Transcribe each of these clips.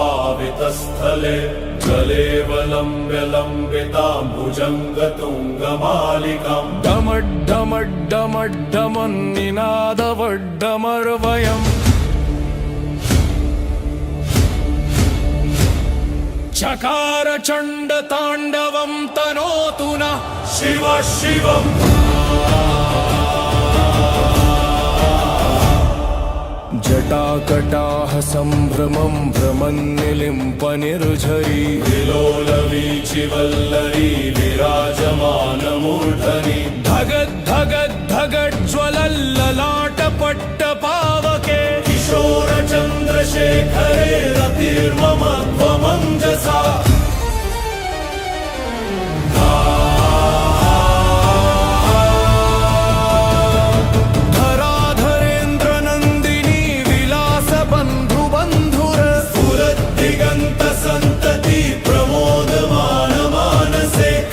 जटाटवीगलज्जलप्रवाहपावितस्थले गलेवलम्ब्यलम्बिताम्बुजङ्गतुङ्गमालिकाम् डमड्डमड्डमड्डमन्निनादवड्डमर्वयम् चकार चण्डताण्डवं तनोतु नः शिव शिवम् जटाकटाः सम्भ्रमं भ्रमन्निलिम्पनिर्झरी विलोलवीचिवल्लरी विराजमानमूर्धनि धगद्धगद्धगज्ज्वलल्ललाटपट्टपावके किशोरचन्द्रशेखरे रतिर्ममध्वमञ्जसा दिगन्तसन्तति प्रमोदमानमानसे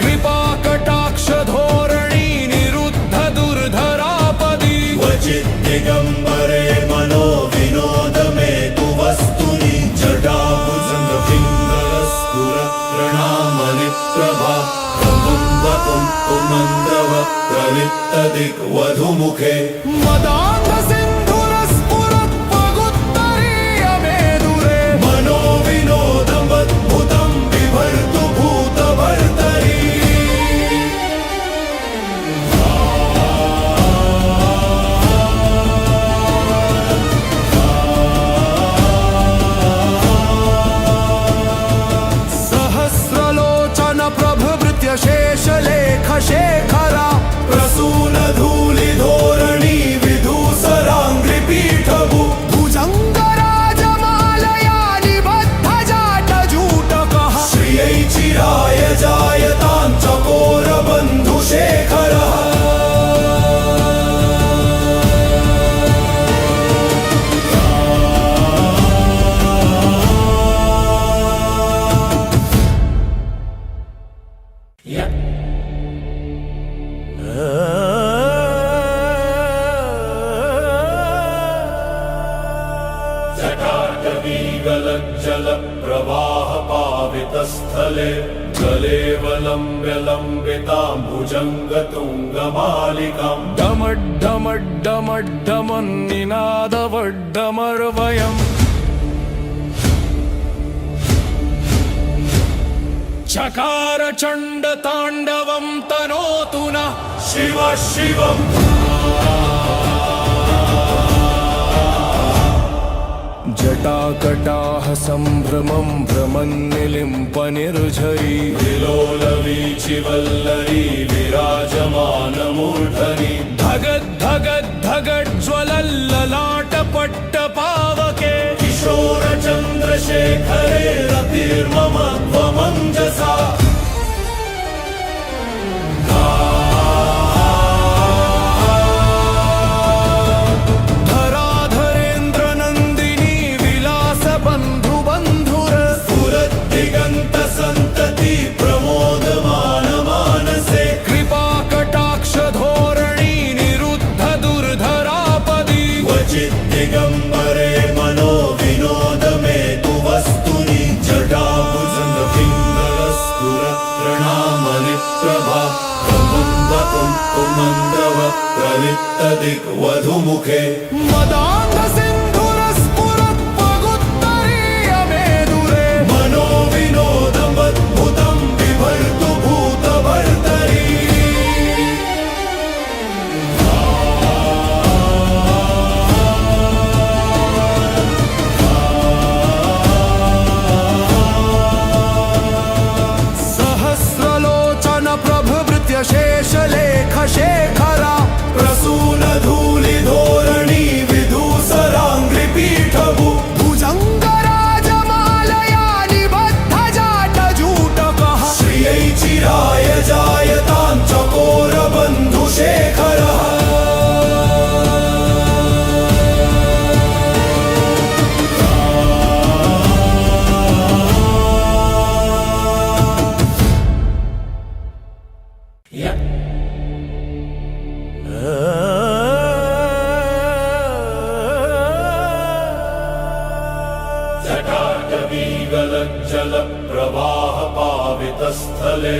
कृपाकटाक्षधोरणी निरुद्ध दुर्धरापदी क्वचिद्दिगम्बरे मनो विनोदमे तु वस्तुनि जटाभुजङ्गपिङ्गलस्फुरप्रणामनिप्रभा प्रबुम्बतुं कुमन्द्रव प्रलिप्तदिग्वधुमुखे शेषलेख शेखरा प्रसूनधूलिधोरणी विधूसराङ्घ्रिपीठभु भुजङ्गराजमालया निबद्धजाटजूटकः श्रियै चिराय जायतां चकोरबन्धुशेखरः जटाटवीगलज्जलप्रवाहपावितस्थले गलेवलम्ब्यलम्बिताम्बुजङ्गतुङ्गमालिकाम् डमड्डमड्डमड्डमन्निनादवड्डमर्वयम् चकार चण्डताण्डवं तनोतु नः शिव शिवम् जटाकटाः सम्भ्रमं भ्रमन्निलिम्पनिर्झरी विलोलवीचिवल्लरी विराजमानमूर्धनि धगद्धगद्धगज्ज्वलल्ललाटपट्टपावके किशोरचन्द्रशेखरे रतिर्ममध्वमञ्जसा दिगन्तसन्तति प्रमोदमानमानसे कृपाकटाक्षधोरणी निरुद्ध दुर्धरापदी क्वचिद्दिगम्बरे मनो विनोदमे तु वस्तुनि जटाभुजङ्गपिङ्गलस्फुरप्रणामनिप्रभा प्रबुम्बतुं कुमन्द्रव प्रलिप्तदिग्वधुमुखे शेषलेख शेखरा प्रसूनधूलिधोरणी विधूसराङ्घ्रिपीठभु भुजङ्गराजमालया निबद्धजाटजूटकः श्रियै चिराय जायतां चकोरबन्धुशेखरः पावितस्थले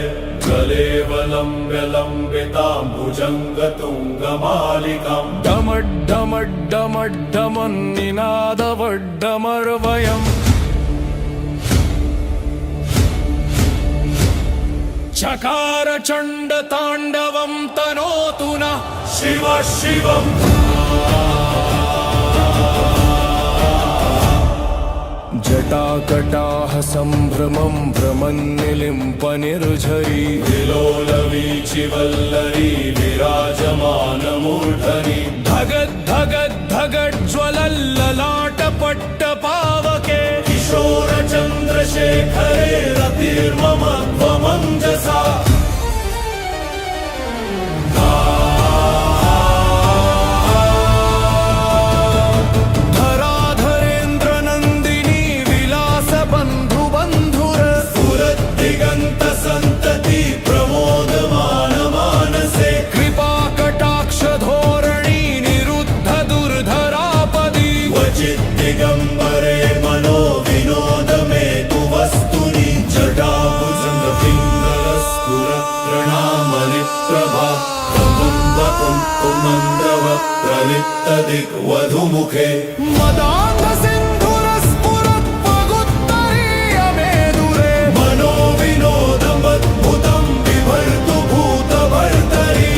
गलेवलम्ब्य लम्बिताम्बुजङ्गतुङ्गमालिकाम् डमड्डमड्डमड्डमन्निनादवड्डमर्वयम् चकार चण्डताण्डवं तनोतु नः शिव शिवम् जटाकटाः सम्भ्रमं भ्रमन्निलिम्पनिर्झरी विलोलवीचिवल्लरी विराजमानमूर्धनि धगद्धगद्धगज्ज्वलल्ललाटपट्टपावके किशोरचन्द्रशेखरे रतिर्मम त्वमञ्जसा दिगन्तसन्तति प्रमोदमानमानसे कृपाकटाक्षधोरणी निरुद्धदुर्धरापदी क्वचिद्दिगम्बरे मनो विनोदमे तु वस्तुनि जटाभुजङ्गपिङ्गलस्फुरप्रणामनिप्रभा कुम्भकुङ्कुमन्दव प्रलिप्तदिग्वधुमुखे मदाङ्गसिन्धुरस्फुरत्वगुत्तरीयमेदुरे मनोविनोदमद्भुतं बिभर्तु भूतभर्तरी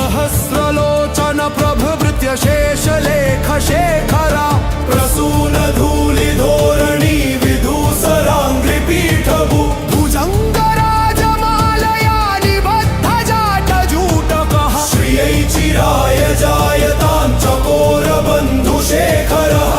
सहस्रलोचन प्रभभृत्य शेषलेखशेखरा प्रसूनधूलिधोरणी विधूसराङ्घ्रिपीठभु भुजङ्गराजमालया निबद्धजाटजूटकः श्रियै चिराय जायतां चकोरबन्धुशेखरः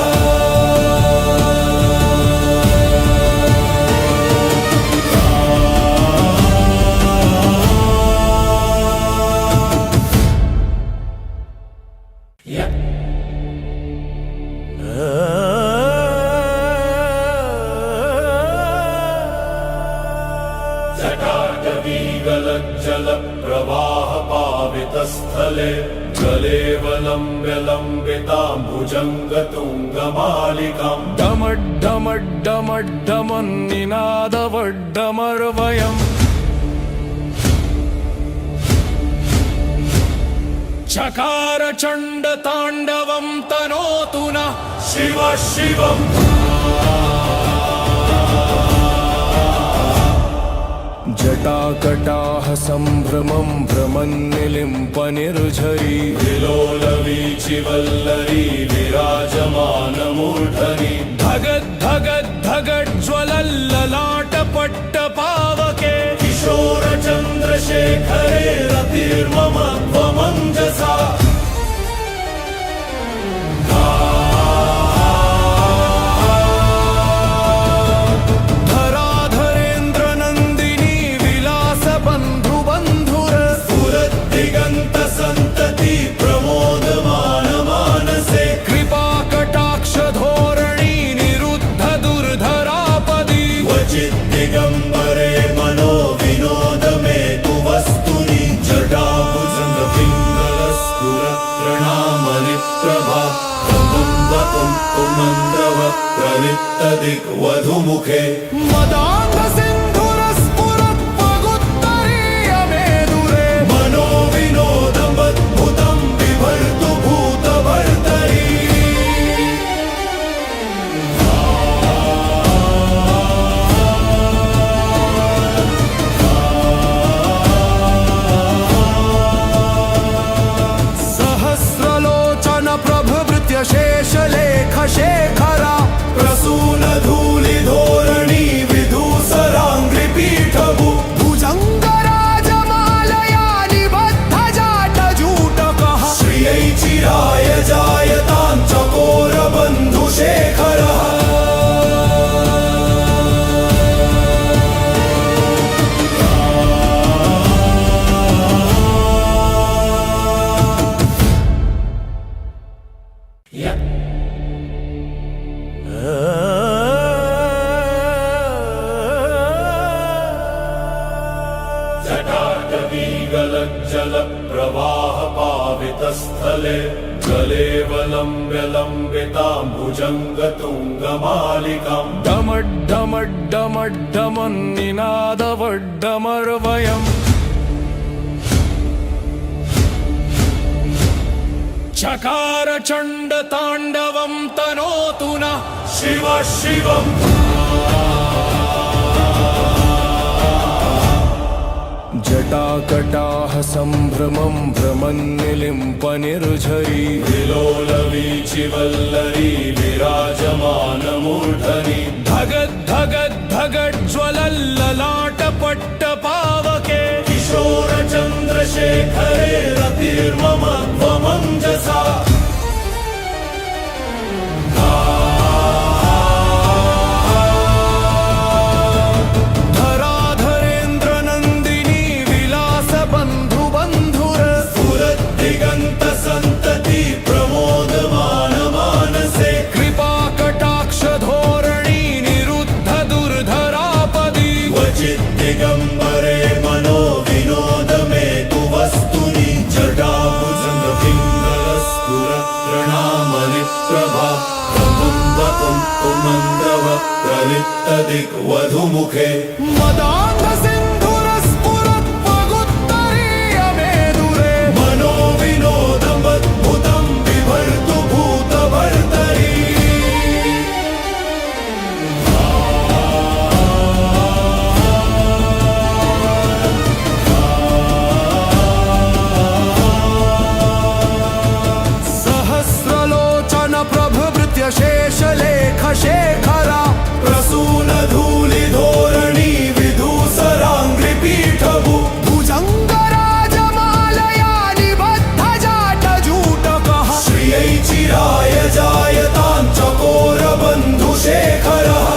जटाटवीगलज्जलप्रवाहपावितस्थले गलेवलम्ब्य लम्बिताम्बुजङ्गतुङ्गमालिकाम् डमड्डमड्डमड्डमन्निनादवड्डमर्वयम् चकार चण्डताण्डवं तनोतु नः शिव शिवम् जटाकटाः सम्भ्रमं भ्रमन्निलिम्पनिर्झरी विलोलवीचिवल्लरी विराजमानमूर्धनि धगद्धगद्धगज्ज्वलल्ललाटपट्टपावके किशोरचन्द्रशेखरे रतिर्मम त्वमञ्जसा दिगन्तसन्तति प्रमोदमानमानसे कृपाकटाक्षधोरणी निरुद्धदुर्धरापदी क्वचिद्दिगम्बरे मनो विनोदमे तु वस्तुनि जटाभुजङ्गपिङ्गलस्फुरप्रणामनिप्रभा कुम्भकुङ्कुमन्दव प्रलिप्तदिग्वधुमुखे मदाङ्गसिन्धुरस्फुरत्वगुत्तरीयमेदुरे मनोविनोदमद्भुतं बिभर्तु भूतभर्तरी सहस्रलोचन प्रभभृत्य शेषलेखशेखरा प्रसूनधूलिधोरणी विधूसरा जटाटवीगलज्जलप्रवाहपावितस्थले गलेवलम्ब्य लम्बिताम्बुजङ्गतुङ्गमालिकाम् डमड्डमड्डमड्डमन्निनादवड्डमर्वयम् चकार चण्डताण्डवं तनोतु नः शिव शिवम् जटाकटाः सम्भ्रमं भ्रमन्निलिम्पनिर्झरी विलोलवीचिवल्लरी विराजमानमूर्धनि धगद्धगद्धगज्ज्वलल्ललाटपट्टपावके किशोरचन्द्रशेखरे रतिर्मम त्वमञ्जसा दिगन्तसन्तति प्रमोदमानमानसे कृपाकटाक्षधोरणी निरुद्ध दुर्धरापदी क्वचिद्दिगम्बरे मनो विनोद मे तु वस्तुनि जटाभुजङ्गपिङ्गलस्फुरत्रणामलिप्रभा प्रबुम्बकुङ्कुमन्दव प्रलिप्तदिग्वधुमुखे मदान्धसिन्धुरस्फुरत्वगुत्तरीयमेदुरे मनो विनोदमद्भुतं बिभर्तु भूतभर्तरी सहस्रलोचन प्रभृत्य शेषलेख शेखरा प्रसूनधूलिधोरणी विधूसराङ्घ्रिपीठभु भुजङ्गराजमालया निबद्धजाटजूटकः श्रियै चिराय जायतां चकोरबन्धुशेखरः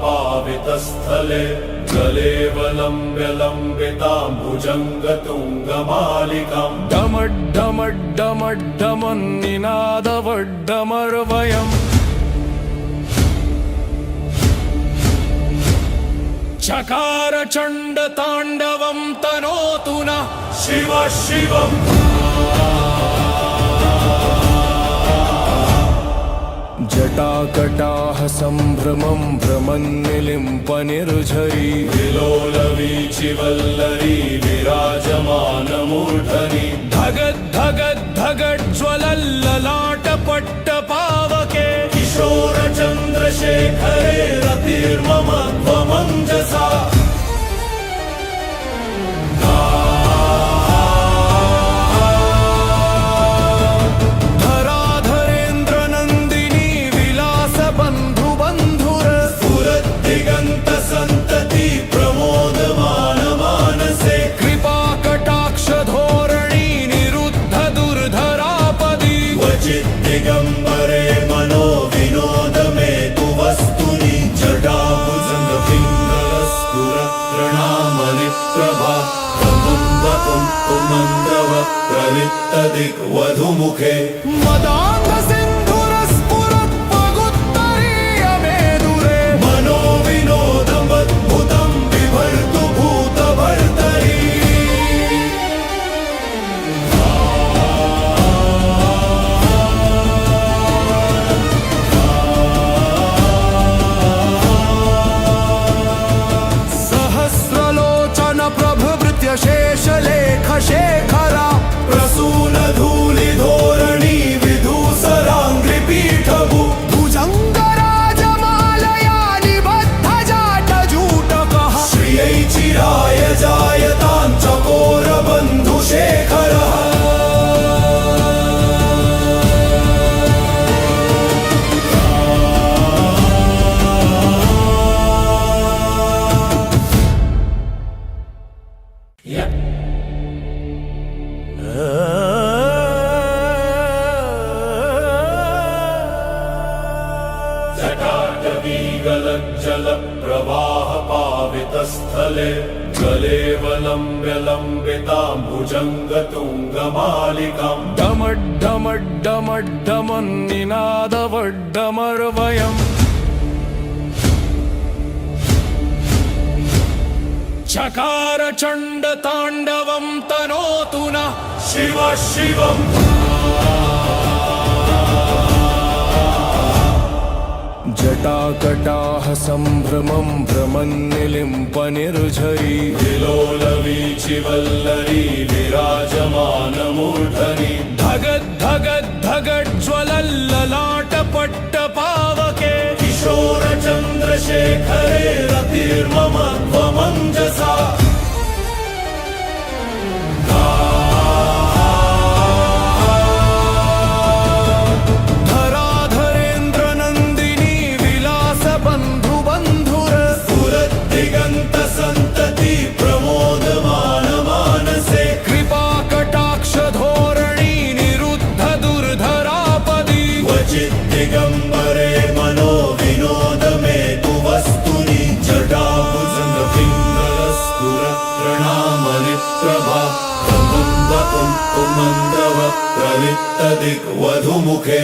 जटाटवीगलज्जलप्रवाहपावितस्थले गलेवलम्ब्य लम्बिताम्बुजङ्गतुङ्गमालिकाम् डमड्डमड्डमड्डमन्निनादवड्डमर्वयम् चकार चण्डताण्डवं तनोतु नः शिव शिवम् जटाकटाः सम्भ्रमं भ्रमन्निलिम्पनिर्झरी विलोलवीचिवल्लरी विराजमानमूर्धनि धगद्धगद्धगज्ज्वलल्ललाटपट्टपावके किशोरचन्द्रशेखरे रतिर्मम त्वमञ्जसा दिगन्तसन्तति प्रमोदमानमानसे कृपाकटाक्षधोरणी निरुद्ध दुर्धरापदी क्वचिद्दिगम्बरे मनो विनोद मे तु वस्तुनि जटाभुजङ्गपिङ्गलस्फुरत्रणामलिप्रभा जटाटवीगलज्जलप्रवाहपावितस्थले गलेवलम्ब्य लम्बितां भुजङ्गतुङ्गमालिकाम् डमड्डमड्डमड्डमन्निनादवड्डमर्वयम् चकार चण्डताण्डवं तनोतु नः शिव शिवम् जटाकटाः सम्भ्रमं भ्रमन्निलिम्पनिर्झरी विलोलवीचिवल्लरी विराजमानमूर्धनि धगद्धगद्धगज्ज्वलल्ललाटपट्टपावके किशोरचन्द्रशेखरे रतिर्मम त्वमञ्जसा दिगन्तसन्तति प्रमोदमानमानसे कृपाकटाक्षधोरणी निरुद्धदुर्धरापदी क्वचिद्दिगम्बरे मनो विनोद मे तु वस्तुनि जटाभुजङ्गपिङ्गलस्फुरत्रणामलिप्रभा प्रबुम्बकुन्तुमन्द्रव प्रलिप्तदिग्वधुमुखे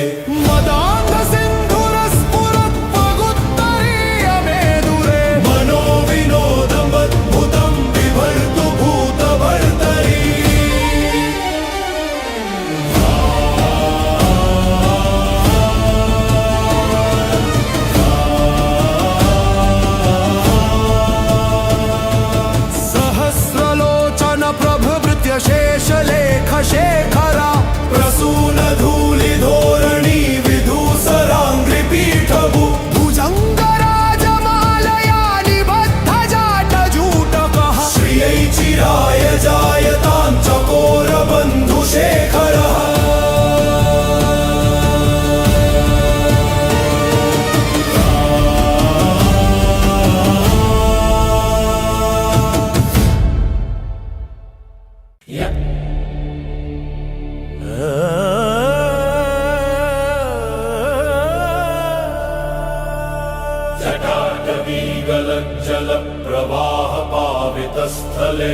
विनोदमद्भुतं बिभर्तु भूतभर्तरी सहस्रलोचन प्रभृत्य शेषलेख शेखरा प्रसूनधूलिधोरणी विधूसराङ्घ्रिपीठभु श्रियै चिराय जायतां चकोरबन्धुशेखरः जटाटवीगलज्जलप्रवाहपावितस्थले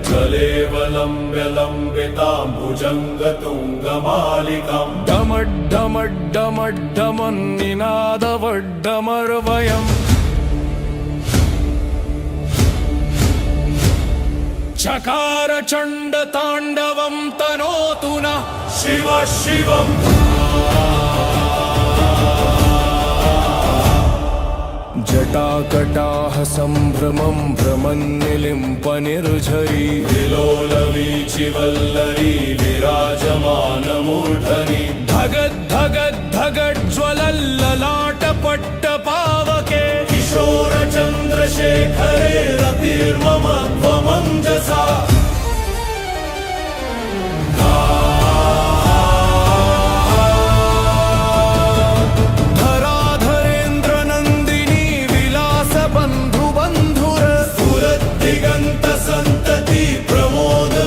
गलेवलम्ब्य लम्बितां भुजङ्गतुङ्गमालिकाम् डमड्डमड्डमन्निनादवड्डमर्वयम् चकार चण्डताण्डवं तनोतु नः शिव शिवम् जटाकटाः सम्भ्रमं भ्रमन्निलिम्पनिर्झरी विलोलवीचिवल्लरी विराजमानमूर्धनि धगद्धगद्धगज्ज्वलल्ललाटपट्टपावके किशोरचन्द्रशेखरे रतिर्मम त्वमञ्जसा दिगन्तसन्तति प्रमोदमानमानसे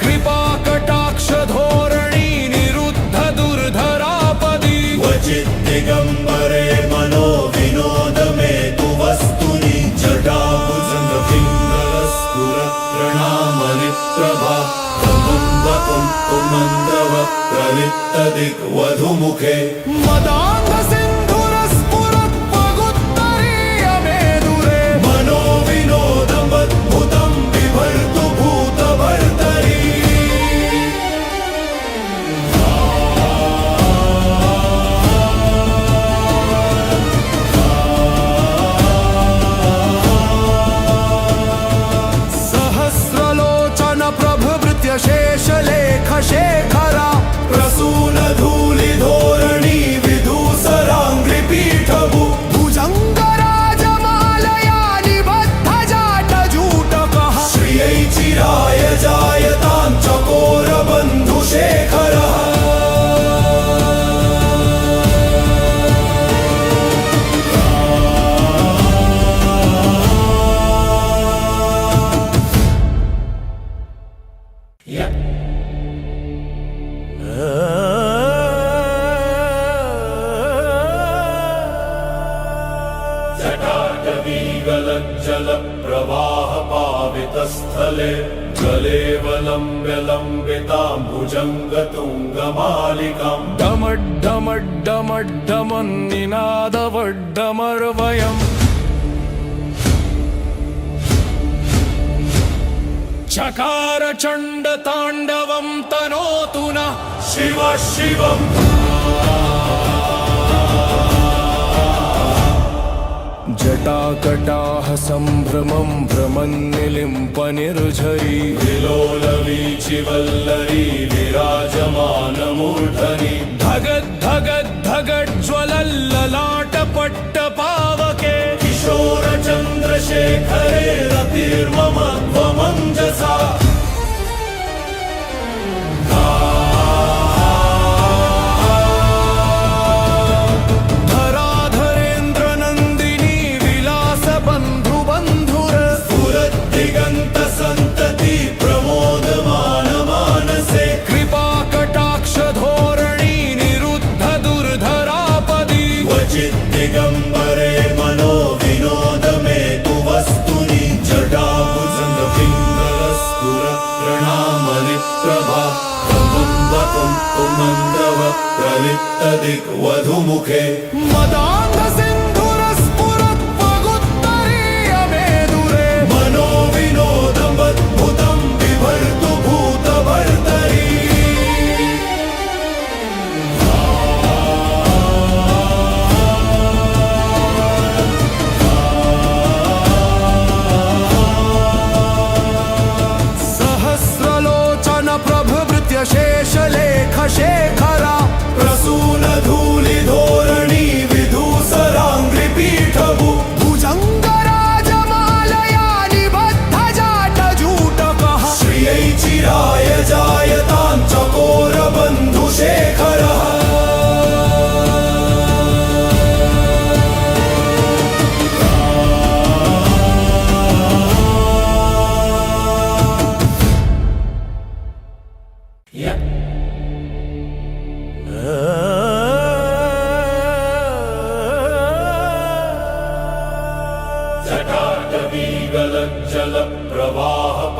कृपाकटाक्षधोरणी निरुद्धदुर्धरापदी क्वचिद्दिगम्बरे मनो विनोद मे तु वस्तुनि जटाभुजङ्गपिङ्गलस्फुरत्रणामलिप्रभा प्रबुम्बकुन्तुमन्द्रव प्रलिप्तदिग्वधुमुखे विनोदमद्भुतं बिभर्तु भूतभर्तरी सहस्रलोचन प्रभृत्य शेषलेख शेखरा प्रसूनधूलिधोरणी विधूस जटाटवीगलज्जलप्रवाहपावितस्थले जलेवलम्ब्य लम्बिताम्बुजङ्गतुङ्गमालिकाम् डमड्डमड्डमड्डमन्निनादवड्डमर्वयम् चकार चण्डताण्डवं तनोतु नः शिव शिवम् जटाकटाः सम्भ्रमं भ्रमन्निलिम्पनिर्झरी विलोलवीचिवल्लरी विराजमानमूर्धनि धगद्धगद्धगज्ज्वलल्ललाटपट्टपावके किशोरचन्द्रशेखरे रतिर्मम त्वमञ्जसा स्फुरद्दिगन्तसन्तति प्रमोदमानमानसे कृपाकटाक्षधोरणी निरुद्धदुर्धरापदी क्वचिद्दिगम्बरे मनो विनोदमे तु वस्तुनि जटाभुजङ्गपिङ्गलस्फुरप्रणामनिप्रभा प्रबम्बकुङ्कुमन्दव प्रलिप्तदिग्वधूमुखे मदाङ्गसिन्धुरस्फुरत्वगुत्तरीयमेदुरे मनो विनोदमद्भुतं बिभर्तु भूतभर्तरी सहस्रलोचन प्रभृत्य शेषलेखशेखरा प्रसूनधूलिधोरणी विधूसराङ्घ्रिपीठभु भुजङ्गराजमालया निबद्धजाटजूटकः श्रियै चिराय जायतां चकोरबन्धुशेखरः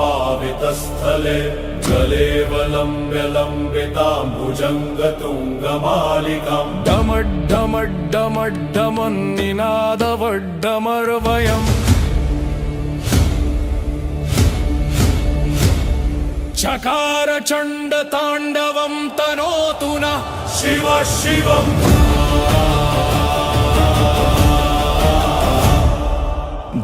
जटाटवीगलज्जलप्रवाहपावितस्थले जलेवलम्ब्य लम्बिताम्बुजङ्गतुङ्गमालिकाम् डमड्डमड्डमड्डमन्निनादवड्डमर्वयम् चकार चण्डताण्डवं तनोतु नः शिव शिवम्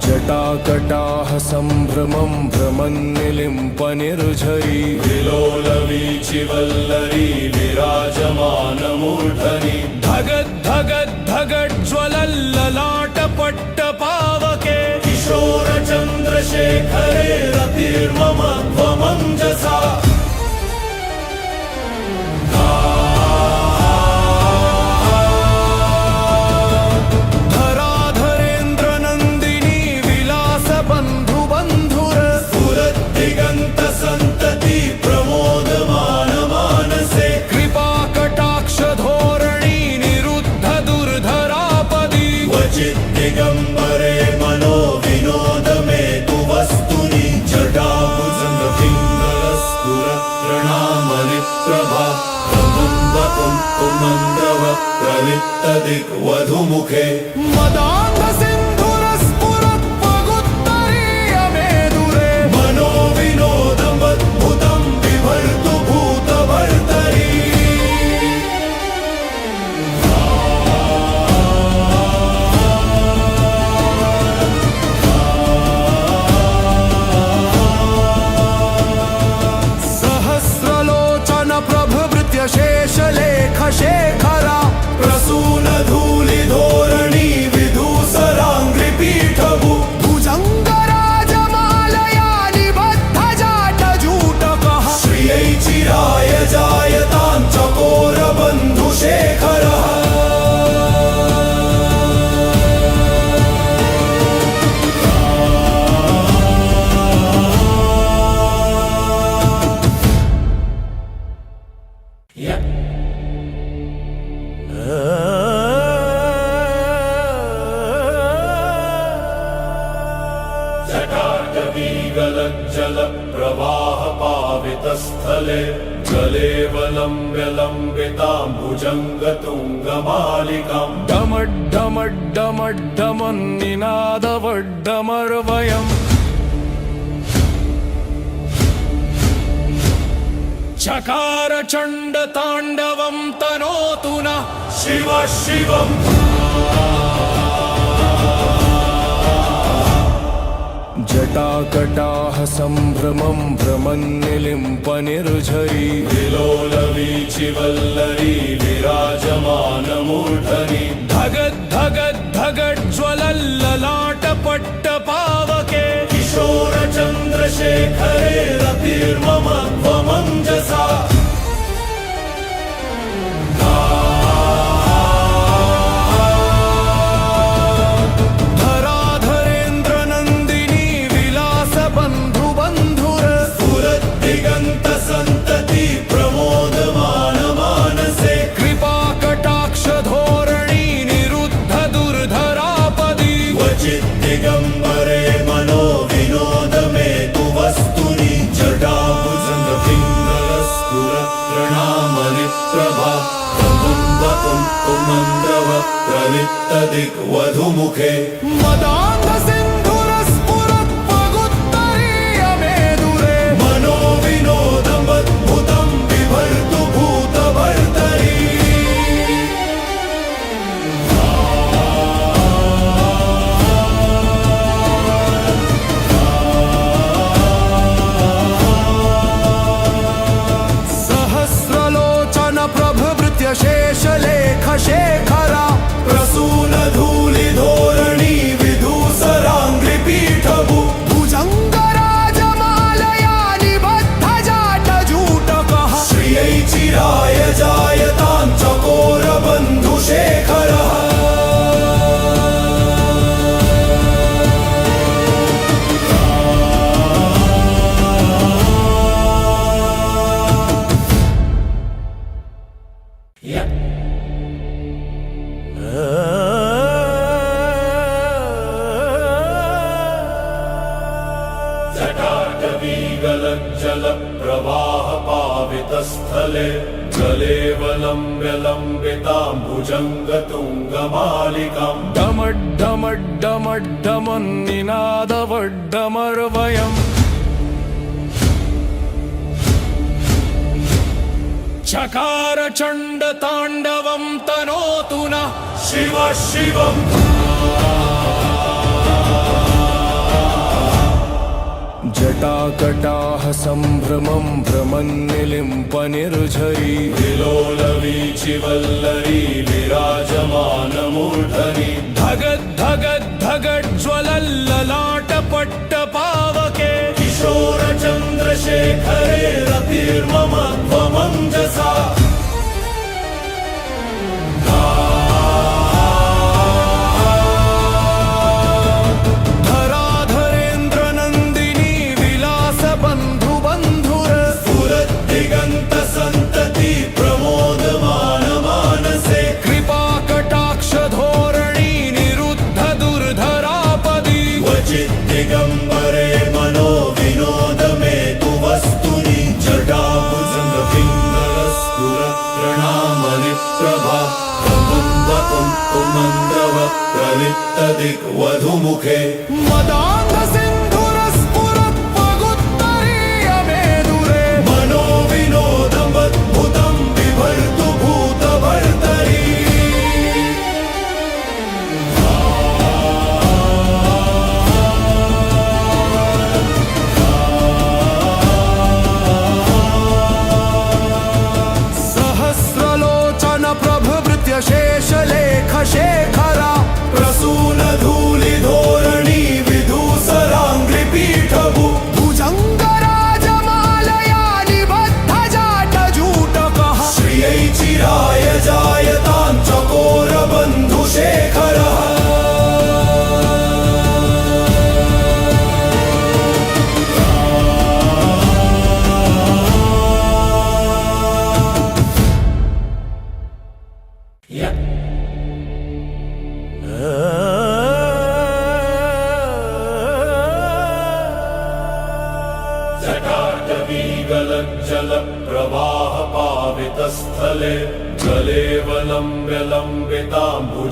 जटाकटाः सम्भ्रमं भ्रमन्निलिम्पनिर्झरी विलोलवीचिवल्लरी विराजमानमूर्धनि धगद्धगद्धगज्ज्वलल्ललाटपट्टपावके किशोरचन्द्रशेखरे रतिर्मम त्वमञ्जसा स्फुरद्दिगन्तसन्तति प्रमोदमानमानसे कृपाकटाक्षधोरणी निरुद्धदुर्धरापदी क्वचिद्दिगम्बरे मनो विनोदमे तु वस्तुनि जटाभुजङ्गपिङ्गलस्फुरप्रणामनिप्रभा प्रबम्बकुङ्कुमन्दव प्रलिप्तदिग्वधूमुखे मदाङ्गसिन्धुरस्फुरत्वगुत्तरीयमेदुरे मनो विनोदमद्भुतं बिभर्तु भूतभर्तरी सहस्रलोचन प्रभृत्य शेषलेखशेखरा प्रसूनधूलिधोरणी विधूसराङ्घ्रि स्थले जलेवलम्ब्य लम्बिताम्बुजङ्गतुङ्गमालिकाम् डमड्डमड्डमड्डमन्निनादवड्डमर्वयम् चकार चण्डताण्डवं तनोतु नः शिव शिवम् जटाकटाः सम्भ्रमं भ्रमन्निलिम्पनिर्झरी विलोलवीचिवल्लरी विराजमानमूर्धनि धगद्धगद्धगज्ज्वलल्ललाटपट्टपावके किशोरचन्द्रशेखरे रतिर्ममध्वमञ्जसा दिगन्तसन्तति प्रमोदमानमानसे कृपाकटाक्षधोरणी निरुद्ध दुर्धरापदी क्वचिद्दिगम्बरे मनो विनोद मे तु वस्तुनि जटाभुजङ्गपिङ्गलस्फुरत्रणामलिप्रभा कुम्भकुङ्कुमन्द्रव प्रलिप्तदिग्वधूमुखे शेषलेखशेखरा प्रसूनधूलिधोरणी विधूसराङ्घ्रिपीठभू भुजङ्गराजमालया निबद्धजाटजूटकः श्रियै चिराय जायतां चकोरबन्धुशेखरः जटाटवीगलज्जलप्रवाहपावितस्थले जलेवलम्ब्य लम्बिताम्बुजङ्गतुङ्गमालिकाम् डमड्डमड्डमन्निनादवड्डमर्वयम् चकार चण्डताण्डवं तनोतु नः शिव शिवम् जटाकटाः सम्भ्रमं भ्रमन्निलिम्पनिर्झरी विलोलवीचिवल्लरी विराजमानमूर्धनि धगद्धगद्धगज्ज्वलल्ललाटपट्टपावके किशोरचन्द्रशेखरे रतिर्ममध्वमञ्जसा दिगन्तसन्तति प्रमोदमानमानसे कृपाकटाक्षधोरणी निरुद्ध दुर्धरापदी क्वचिद्दिगम्बरे मनो विनोद मे तु वस्तुनि जटाभुजङ्गपिङ्गलस्फुरत्रणामलिप्रभा कुम्भकुङ्कुमन्द्रव प्रलिप्तदिग्वधूमुखे शेषलेखशेखरा प्रसूनधूलिधोरणी विधूस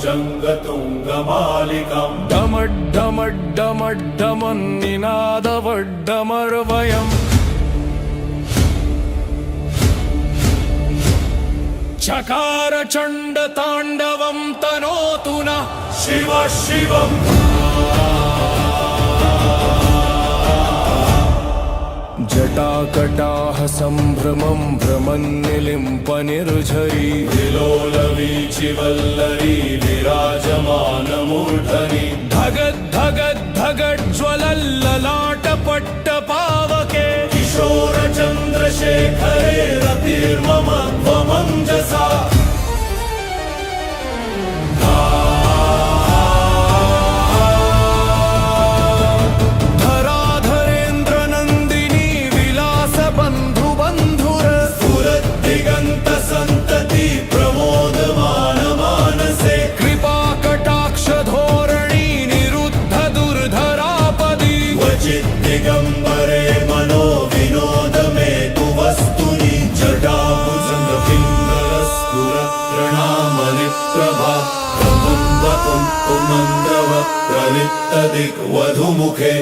भुजङ्गतुङ्गमालिकाम् डमड्डमड्डमड्डमन्निनादवड्डमर्वयम् चकार चण्डताण्डवं तनोतु नः शिव शिवम् जटाकटाः सम्भ्रमं भ्रमन्निलिम्पनिर्झरी विलोलवीचिवल्लरी विराजमानमूर्धनि धगद्धगद्धगज्ज्वलल्ललाटपट्टपावके किशोरचन्द्रशेखरे रतिर्मम त्वमञ्जसा दिगन्तसन्तति प्रमोदमानमानसे कृपाकटाक्षधोरणी निरुद्धदुर्धरापदी क्वचिद्दिगम्बरे मनो विनोद मे तु वस्तुनि जटाभुजङ्गपिङ्गलस्फुरप्रणामनिप्रभा प्रबुम्बकुङ्कुमन्द्रव प्रलिप्तदिग्वधूमुखे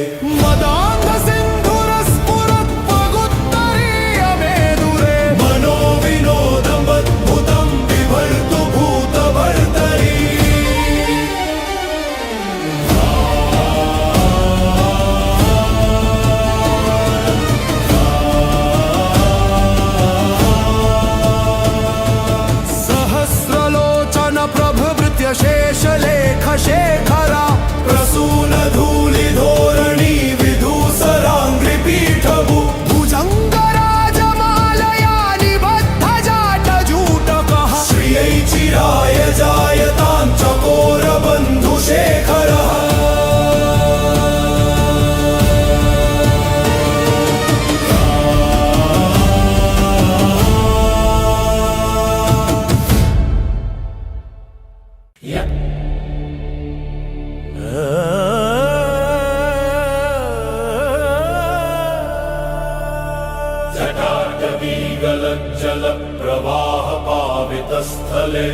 मनोविनोदमद्भुतं बिभर्तु भूतभर्तरी सहस्रलोचन प्रभृत्य शेषलेखशेखरा प्रसूनधूलिधोरणी विधूसराङ्घ्रिपीठभु भुजङ्गराजमालया निबद्धजाटजूटकः श्रियै चिराय जायतां चकोरबन्धुशेखरः जटाटवीगलज्जलप्रवाहपावितस्थले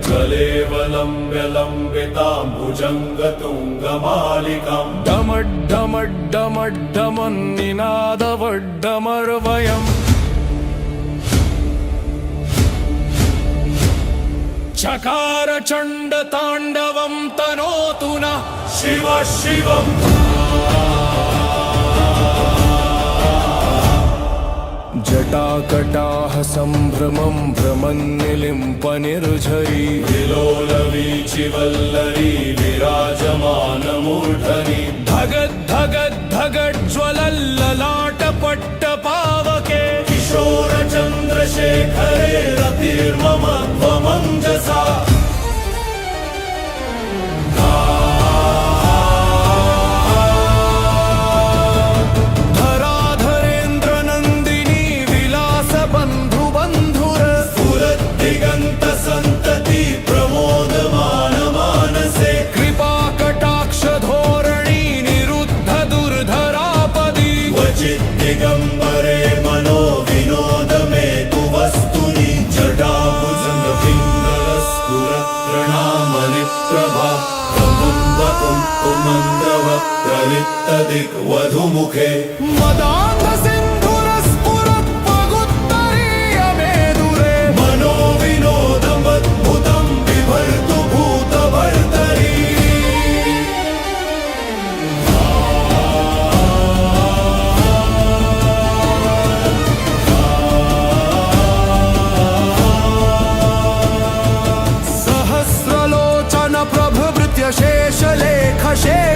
गलेवलम्ब्य लम्बितां भुजङ्गतुङ्गमालिकाम् डमड्डमड्डमड्डमन्निनादवड्डमर्वयम् चकार चण्डताण्डवं तनोतु नः शिव शिवम् जटाकटाः सम्भ्रमं भ्रमन्निलिम्पनिर्झरी विलोलवीचिवल्लरी विराजमानमूर्धनि धगद्धगद्धगज्ज्वलल्ललाटपट्टपावके किशोरचन्द्रशेखरे रतिर्मम त्वमञ्जसा दिगन्तसन्तति प्रमोदमानमानसे कृपाकटाक्षधोरणी निरुद्धदुर्धरापदी क्वचिद्दिगम्बरे मनो विनोद मे तु वस्तुनि जटाभुजङ्गपिङ्गलस्फुरप्रणामनिप्रभा प्रबुम्बकुङ्कुमन्द्रव प्रलिप्तदिग्वधूमुखे मनोविनोदमद्भुतं बिभर्तु भूतभर्तरी सहस्रलोचन प्रभृत्य शेषलेखशेखरा